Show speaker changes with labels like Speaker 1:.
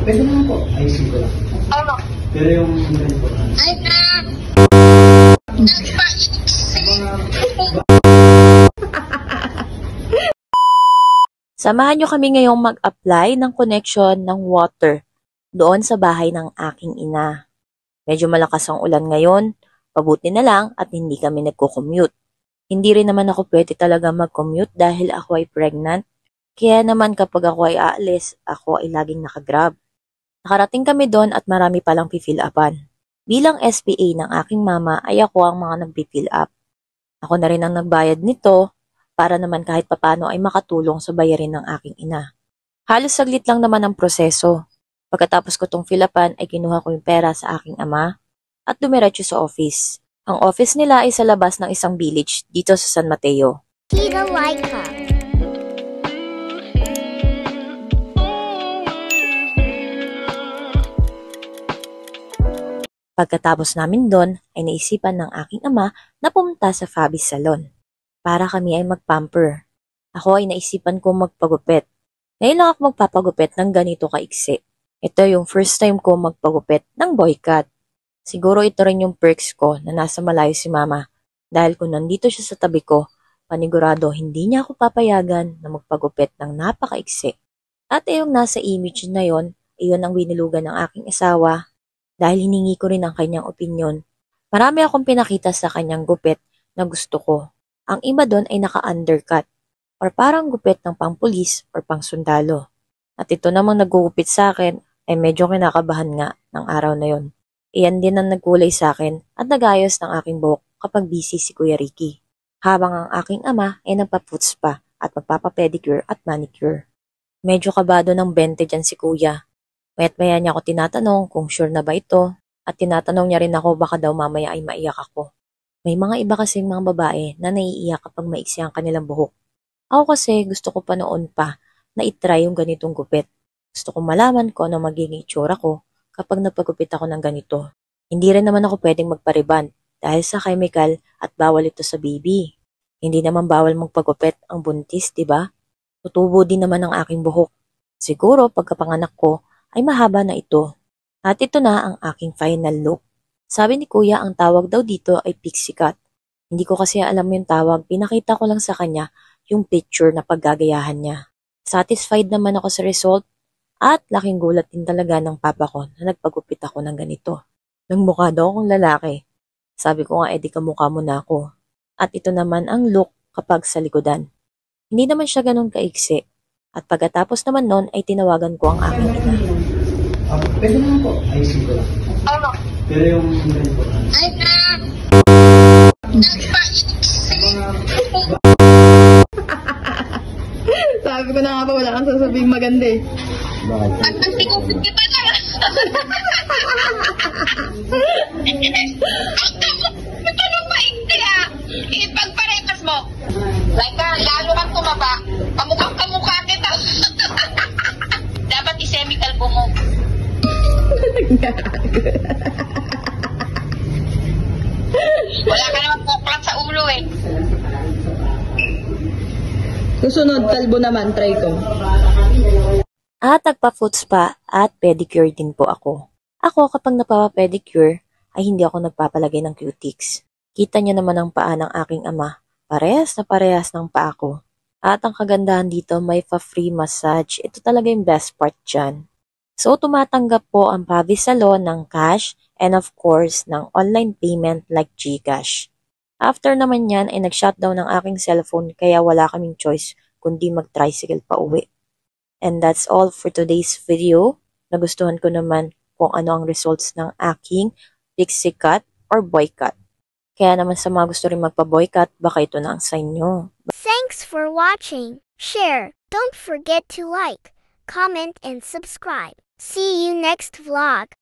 Speaker 1: Pwede naman po. Ayusin ko lang.
Speaker 2: Ano?
Speaker 1: Pero yung importante.
Speaker 2: Ay na!
Speaker 3: Samahan nyo kami ngayong mag-apply ng connection ng water doon sa bahay ng aking ina. Medyo malakas ang ulan ngayon, pabuti na lang at hindi kami nagko-commute. Hindi rin naman ako pwede talaga mag-commute dahil ako ay pregnant. Kaya naman kapag ako ay aalis, ako ay laging nakagrab. Nakarating kami doon at marami palang pifill upan. Bilang SPA ng aking mama ay ako ang mga nagpifill up. Ako na rin ang nagbayad nito para naman kahit papano ay makatulong sa bayarin ng aking ina. Halos saglit lang naman ang proseso. Pagkatapos ko tong fill upan ay kinuha ko yung pera sa aking ama at dumiretso sa office. Ang office nila ay sa labas ng isang village dito sa San Mateo.
Speaker 2: Tita Laika.
Speaker 3: Pagkatapos namin doon ay naisipan ng aking ama na pumunta sa Fabi's Salon para kami ay magpamper. Ako ay naisipan ko magpagupit. Ngayon lang ako magpapagupit ng ganito kaiksi. Ito yung first time ko magpagupit ng boy cut. Siguro ito rin yung perks ko na nasa malayo si mama dahil kung nandito siya sa tabi ko, panigurado hindi niya ako papayagan na magpagupit ng napakaiksi. At yung nasa image na yon, iyon ang binilugan ng aking asawa dahil hiningi ko rin ang kanyang opinyon. Marami akong pinakita sa kanyang gupit na gusto ko. Ang iba doon ay naka-undercut or parang gupit ng pangpulis or pangsundalo. At ito namang nagugupit sa akin ay medyo kinakabahan nga ng araw na yon. Iyan din ang nagkulay sa akin at nagayos ng aking buhok kapag busy si Kuya Ricky. Habang ang aking ama ay nagpa-puts pa at magpapa-pedicure at manicure. Medyo kabado ng 20 dyan si Kuya. Mayat-maya niya ako tinatanong kung sure na ba ito at tinatanong niya rin ako baka daw mamaya ay maiyak ako. May mga iba kasing mga babae na naiiyak kapag maiksi ang kanilang buhok. Ako kasi gusto ko pa noon pa na itry yung ganitong gupit. Gusto ko malaman ko ano magiging itsura ko kapag napagupit ako ng ganito. Hindi rin naman ako pwedeng magpariban dahil sa chemical at bawal ito sa baby. Hindi naman bawal magpagupit ang buntis, diba? Tutubo din naman ang aking buhok. Siguro pagkapanganak ko ay mahaba na ito. At ito na ang aking final look. Sabi ni Kuya ang tawag daw dito ay pixie cut. Hindi ko kasi alam yung tawag, pinakita ko lang sa kanya yung picture na paggagayahan niya. Satisfied naman ako sa result at laking gulat din talaga ng papa ko na nagpagupit ako ng ganito. Nagmukha daw akong lalaki. Sabi ko nga edi kamukha mo na ako. At ito naman ang look kapag sa likodan. Hindi naman siya ganun kaiksi. At pagkatapos naman nun ay tinawagan ko ang aking ina.
Speaker 1: Pwede naman po. Ayusin ko lang.
Speaker 2: Ano?
Speaker 1: Pero yung importante.
Speaker 2: Ay na!
Speaker 4: Sabi ko na nga ba, wala kang sasabihin maganda eh.
Speaker 1: Bakit?
Speaker 2: At nagtikupit kita na! Ang tanong maigti ah! Ipagparepas mo! Laika, lalo kang tumaba. Kamukhang-kamukha kita. Dapat i-semi-kalbo mo. Wala ka naman puklat sa ulo eh.
Speaker 4: Susunod, kalbo naman, try ko.
Speaker 3: At nagpa-foots pa at pedicure din po ako. Ako kapag napapa-pedicure ay hindi ako nagpapalagay ng cutics. Kita niya naman ang paa ng aking ama. Parehas na parehas ng paa ko. At ang kagandahan dito may pa-free massage. Ito talaga yung best part dyan. So tumatanggap po ang Fabi's Salon ng cash and of course ng online payment like GCash. After naman yan ay nag-shutdown ng aking cellphone kaya wala kaming choice kundi mag-tricycle pa uwi. And that's all for today's video. Nagustuhan ko naman kung ano ang results ng aking pixie cut or boy cut. Kaya naman sa mga gusto rin magpa-boy cut, baka ito na ang sign nyo.
Speaker 5: Thanks for watching. Share. Don't forget to like, comment, and subscribe. See you next vlog.